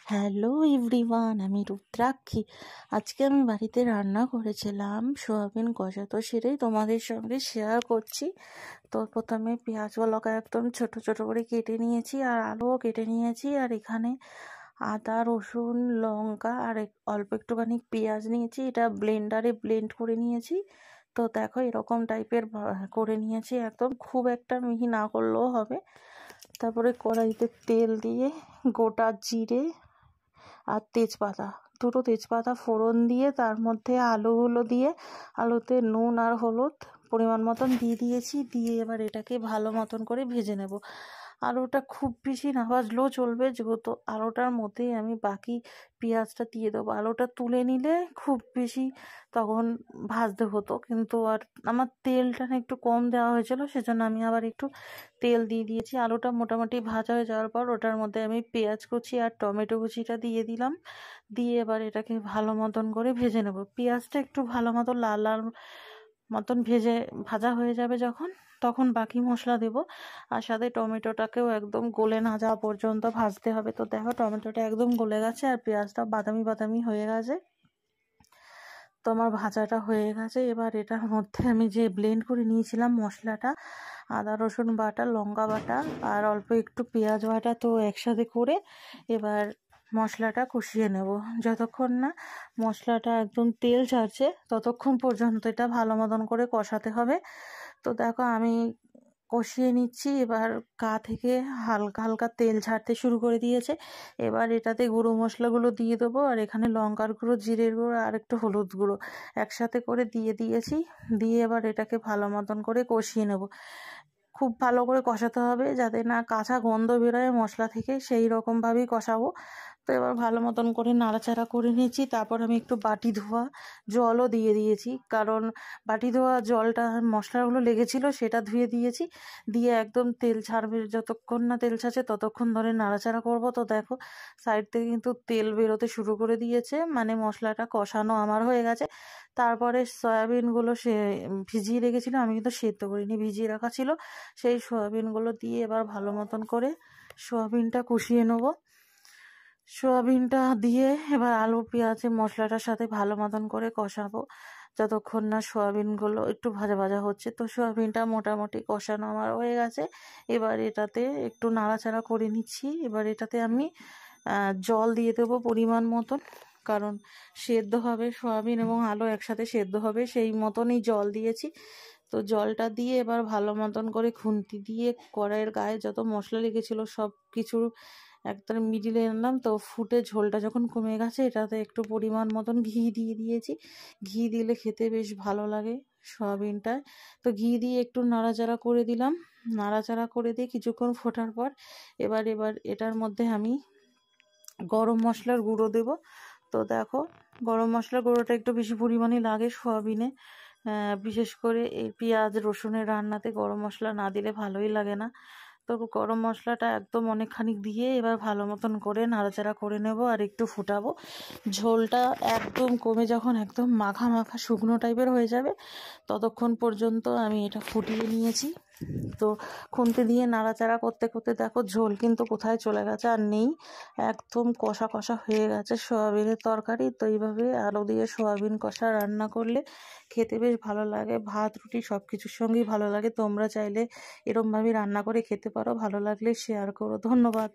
Hello everyone, আমি রুদ্রাক্ষী। আজকে আমি বাড়িতে রান্না করেছিলাম সোয়াবিন কষা, তো সেটাই তোমাদের সঙ্গে শেয়ার করছি। তো প্রথমে পেঁয়াজ লঙ্কা একদম ছোট ছোট করে কেটে নিয়েছি, আর আলুও কেটে নিয়েছি, আর এখানে আদা রসুন লঙ্কা আর অল্প একটুখানি পেঁয়াজ নিয়েছি, এটা ব্লেন্ডারে ব্লেন্ড করে নিয়েছি। তো দেখো এরকম টাইপের করে নিয়েছি, একদম খুব একটা মিহি না করলেও হবে। তারপরে কড়াইতে তেল দিয়ে গোটা জিরে আর দুটো তেজপাতা ফোড়ন দিয়ে তার মধ্যে আলুগুলো দিয়ে আলুতে নুন আর হলুদ পরিমাণ মতন দিয়ে দিয়েছি। দিয়ে এবার এটাকে ভালো মতন করে ভেজে নেব। আলুটা খুব বেশি না ভাজলেও চলবে, যেহেতু আলুটার মধ্যেই আমি বাকি পেঁয়াজটা দিয়ে দেবো। আলুটা তুলে নিলে খুব বেশি তখন ভাজতে হতো, কিন্তু আর আমার তেলটা না একটু কম দেওয়া হয়েছিল, সেজন্য আমি আবার একটু তেল দিয়ে দিয়েছি। আলুটা মোটামুটি ভাজা হয়ে যাওয়ার পর ওটার মধ্যে আমি পেঁয়াজ কুচি আর টমেটো কুচিটা দিয়ে দিলাম। দিয়ে এবার এটাকে ভালো মতন করে ভেজে নেব। পেঁয়াজটা একটু ভালো মতো লাল লাল মতন ভাজা হয়ে যাবে যখন, তখন বাকি মশলা দেব। আর সাথে টমেটোটাকেও একদম গলে না যাওয়া পর্যন্ত ভাজতে হবে। তো দেখো টমেটোটা একদম গলে গেছে আর পেঁয়াজটা বাদামি বাদামি হয়ে গেছে। তো আমার ভাজাটা হয়ে গেছে। এবার এটার মধ্যে আমি যে ব্লেন্ড করে নিয়েছিলাম মশলাটা, আদা রসুন বাটা, লঙ্কা বাটা আর অল্প একটু পেঁয়াজ বাটা, তো একসাথে করে এবার মশলাটা কষিয়ে নেব। যতক্ষণ না মশলাটা একদম তেল ছাড়ছে ততক্ষণ পর্যন্ত এটা ভালো মতন করে কষাতে হবে। তো দেখো আমি কষিয়ে নিচ্ছি। এবার গা থেকে হালকা হালকা তেল ছাড়তে শুরু করে দিয়েছে। এবার এটাতে গুঁড়ো মশলাগুলো দিয়ে দেবো, আর এখানে লঙ্কার গুঁড়ো, জিরের গুঁড়ো আর একটু হলুদ গুঁড়ো একসাথে করে দিয়ে দিয়েছি। দিয়ে এবার এটাকে ভালো মতন করে কষিয়ে নেব। খুব ভালো করে কষাতে হবে যাতে না কাঁচা গন্ধ বেরোয় মশলা থেকে, সেই রকমভাবেই কষাবো। তো এবার ভালো মতন করে নাড়াচাড়া করে নিয়েছি। তারপর আমি একটু বাটি ধোয়া জলও দিয়ে দিয়েছি, কারণ বাটি ধোয়া জলটা মশলাগুলো লেগেছিল সেটা ধুয়ে দিয়েছি। দিয়ে একদম তেল ছাড়বে, যতক্ষণ না তেল ছাড়ছে ততক্ষণ ধরে নাড়াচাড়া করব। তো দেখো সাইড থেকে কিন্তু তেল বেরোতে শুরু করে দিয়েছে, মানে মশলাটা কষানো আমার হয়ে গেছে। তারপরে সয়াবিনগুলো ভিজিয়ে রেখেছিল, আমি কিন্তু সেদ্ধ করিনি, ভিজিয়ে রাখা ছিল, সেই সয়াবিনগুলো দিয়ে এবার ভালো মতন করে সয়াবিনটা কষিয়ে নেব। সয়াবিনটা দিয়ে এবার আলু পেঁয়াজে মশলাটার সাথে ভালো মতন করে কষাবো যতক্ষণ না সয়াবিনগুলো একটু ভাজা ভাজা হচ্ছে। তো সয়াবিনটা মোটামুটি কষানো আমার হয়ে গেছে। এবার এটাতে একটু নাড়াচাড়া করে নিচ্ছি। এবার এটাতে আমি জল দিয়ে দেবো পরিমাণ মতন, কারণ সেদ্ধ হবে সয়াবিন এবং আলু একসাথে সেদ্ধ হবে, সেই মতনই জল দিয়েছি। তো জলটা দিয়ে এবার ভালো মতন করে খুন্তি দিয়ে কড়াইয়ের গায়ে যত মশলা লেগেছিল সব কিছু একদম মিডিলে আনলাম। তো ফুটে ঝোলটা যখন কমে গেছে এটাতে একটু পরিমাণ মতন ঘি দিয়ে দিয়েছি। ঘি দিলে খেতে বেশ ভালো লাগে সয়াবিনটায়। তো ঘি দিয়ে একটু নাড়াচাড়া করে দিলাম। নাড়াচাড়া করে দিয়ে কিছুক্ষণ ফোটার পর এবার এটার মধ্যে আমি গরম মশলার গুঁড়ো দেব। তো দেখো গরম মশলার গুঁড়োটা একটু বেশি পরিমাণে লাগে সয়াবিনে, বিশেষ করে এই পেঁয়াজ রসুনের রান্নাতে গরম মশলা না দিলে ভালোই লাগে না। তো গরম মশলাটা একদম অনেকখানি দিয়ে এবার ভালো মতন করে নাড়াচাড়া করে নেব আর একটু ফুটাবো। ঝোলটা একদম কমে যখন একদম মাখা মাখা শুকনো টাইপের হয়ে যাবে ততক্ষণ পর্যন্ত আমি এটা ফুটিয়ে নিয়েছি। তো খুন্তি দিয়ে নাড়াচাড়া করতে করতে দেখো ঝোল কিন্তু কোথায় চলে গেছে আর নেই, একদম কষা কষা হয়ে গেছে সয়াবিনের তরকারি। তো এইভাবে আলু দিয়ে সয়াবিন কষা রান্না করলে খেতে বেশ ভালো লাগে, ভাত রুটি সব কিছুর সঙ্গেই ভালো লাগে। তোমরা চাইলে এরমভাবে রান্না করে খেতে পারো, ভালো লাগলে শেয়ার করো। ধন্যবাদ।